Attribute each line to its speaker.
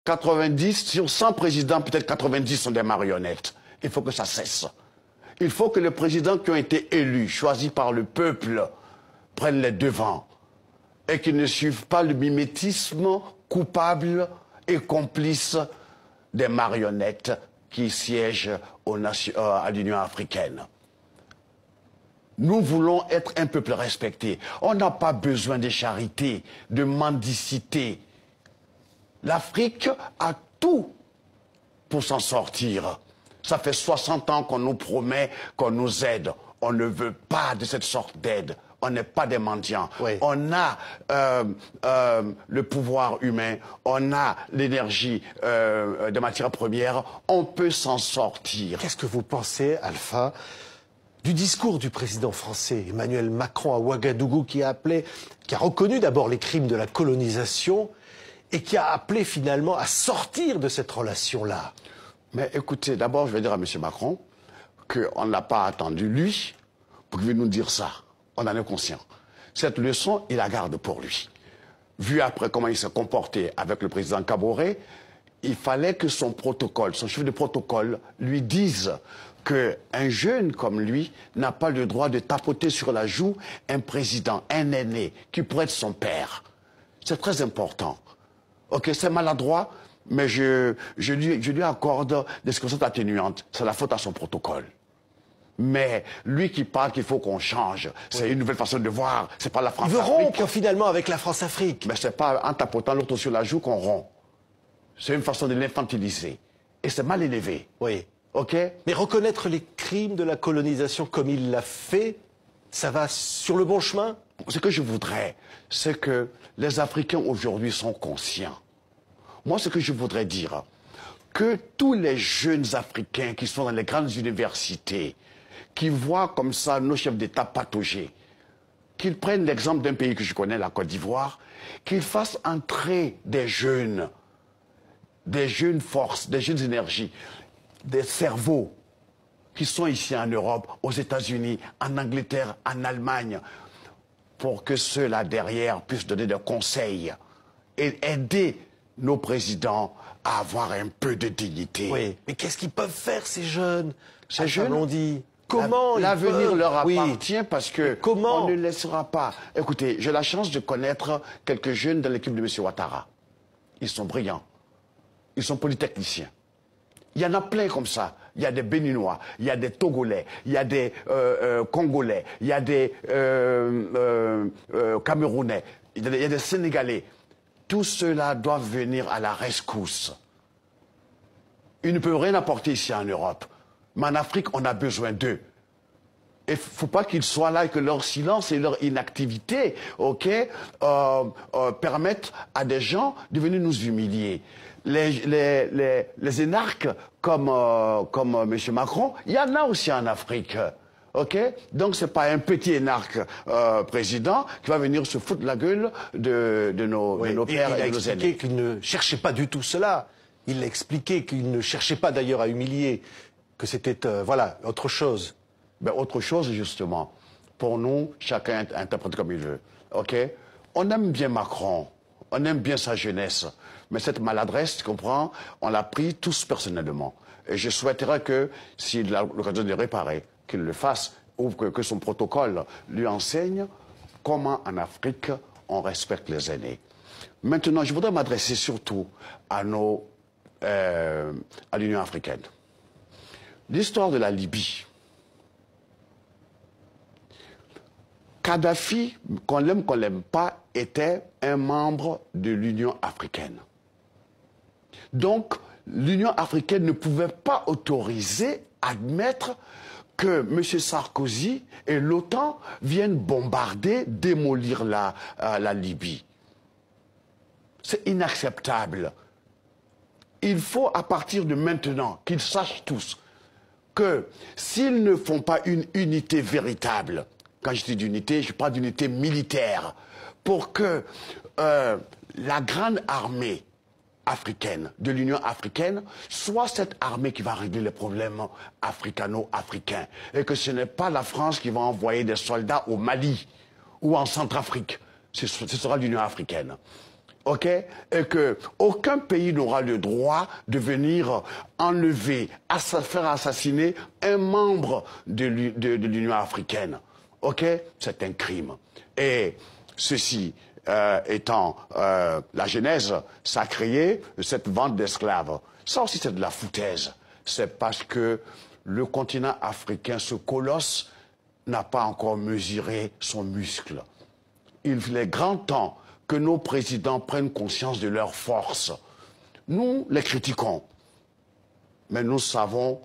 Speaker 1: 90, sur 100 présidents, peut-être 90 sont des marionnettes. Il faut que ça cesse. Il faut que les présidents qui ont été élus, choisis par le peuple, prennent les devants et qu'ils ne suivent pas le mimétisme coupable et complice des marionnettes qui siègent à l'Union africaine. Nous voulons être un peuple respecté. On n'a pas besoin de charité, de mendicité. L'Afrique a tout pour s'en sortir. Ça fait 60 ans qu'on nous promet qu'on nous aide. On ne veut pas de cette sorte d'aide. On n'est pas des mendiants. Oui. On a le pouvoir humain, on a l'énergie de matières premières, on peut s'en sortir.
Speaker 2: Qu'est-ce que vous pensez, Alpha, du discours du président français Emmanuel Macron à Ouagadougou qui a reconnu d'abord les crimes de la colonisation et qui a appelé finalement à sortir de cette relation-là?
Speaker 1: Mais écoutez, d'abord je vais dire à M. Macron qu'on ne l'a pas attendu, lui, pour qu'il vienne nous dire ça. On en est conscient. Cette leçon, il la garde pour lui. Vu après comment il s'est comporté avec le président Kaboré, il fallait que son protocole, son chef de protocole, lui dise qu'un jeune comme lui n'a pas le droit de tapoter sur la joue un président, un aîné, qui pourrait être son père. C'est très important. Ok, c'est maladroit, mais je lui accorde des circonstances atténuantes. C'est la faute à son protocole. Mais lui qui parle qu'il faut qu'on change, c'est une nouvelle façon de voir. C'est pas la France-Afrique.
Speaker 2: Il veut rompre finalement avec la France-Afrique.
Speaker 1: Mais c'est pas en tapotant l'autre sur la joue qu'on rompt. C'est une façon de l'infantiliser. Et c'est mal élevé.
Speaker 2: Oui.
Speaker 1: Ok?
Speaker 2: Mais reconnaître les crimes de la colonisation comme il l'a fait, ça va sur le bon chemin?
Speaker 1: Ce que je voudrais, c'est que les Africains aujourd'hui sont conscients. Moi, ce que je voudrais dire, que tous les jeunes Africains qui sont dans les grandes universités, qui voient comme ça nos chefs d'État patauger, qu'ils prennent l'exemple d'un pays que je connais, la Côte d'Ivoire, qu'ils fassent entrer des jeunes forces, des jeunes énergies, des cerveaux qui sont ici en Europe, aux États-Unis, en Angleterre, en Allemagne, pour que ceux-là derrière puissent donner des conseils et aider nos présidents à avoir un peu de dignité.
Speaker 2: Oui, mais qu'est-ce qu'ils peuvent faire ces jeunes?
Speaker 1: Ces jeunes,
Speaker 2: on dit. Comment
Speaker 1: l'avenir leur appartient parce que
Speaker 2: comment
Speaker 1: on ne laissera pas. Écoutez, j'ai la chance de connaître quelques jeunes dans l'équipe de M. Ouattara. Ils sont brillants. Ils sont polytechniciens. Il y en a plein comme ça. Il y a des Béninois, il y a des Togolais, il y a des Congolais, il y a des Camerounais, il y a des Sénégalais. Tous ceux-là doivent venir à la rescousse. Ils ne peuvent rien apporter ici en Europe. Mais en Afrique, on a besoin d'eux. Il ne faut pas qu'ils soient là et que leur silence et leur inactivité, permettent à des gens de venir nous humilier. Les énarques comme M. Macron, il y en a aussi en Afrique. Donc ce n'est pas un petit énarque président qui va venir se foutre la gueule de nos pères et de nos aînés.
Speaker 2: Il a expliqué qu'il ne cherchait pas du tout cela. Il a expliqué qu'il ne cherchait pas d'ailleurs à humilier, que c'était, voilà, autre chose.
Speaker 1: Ben, autre chose, justement. Pour nous, chacun interprète comme il veut. On aime bien Macron, on aime bien sa jeunesse, mais cette maladresse, tu comprends, on l'a pris tous personnellement. Et je souhaiterais que, s'il a l'occasion de réparer, qu'il le fasse, ou que son protocole lui enseigne comment en Afrique on respecte les aînés. Maintenant, je voudrais m'adresser surtout à l'Union africaine. L'histoire de la Libye. Kadhafi, qu'on l'aime, qu'on l'aime pas, était un membre de l'Union africaine. Donc, l'Union africaine ne pouvait pas autoriser, admettre que M. Sarkozy et l'OTAN viennent bombarder, démolir la Libye. C'est inacceptable. Il faut, à partir de maintenant, qu'ils sachent tous que s'ils ne font pas une unité véritable, quand je dis d'unité, je parle d'unité militaire, pour que la grande armée africaine, de l'Union africaine, soit cette armée qui va régler les problèmes africano-africains. Et que ce n'est pas la France qui va envoyer des soldats au Mali ou en Centrafrique. Ce sera l'Union africaine. ok, et que aucun pays n'aura le droit de venir enlever, faire assassiner un membre de l'Union africaine. Ok, c'est un crime. Et ceci étant la genèse, ça a créé cette vente d'esclaves. Ça aussi, c'est de la foutaise. C'est parce que le continent africain, ce colosse, n'a pas encore mesuré son muscle. Il est grand temps que nos présidents prennent conscience de leur force. Nous les critiquons, mais nous savons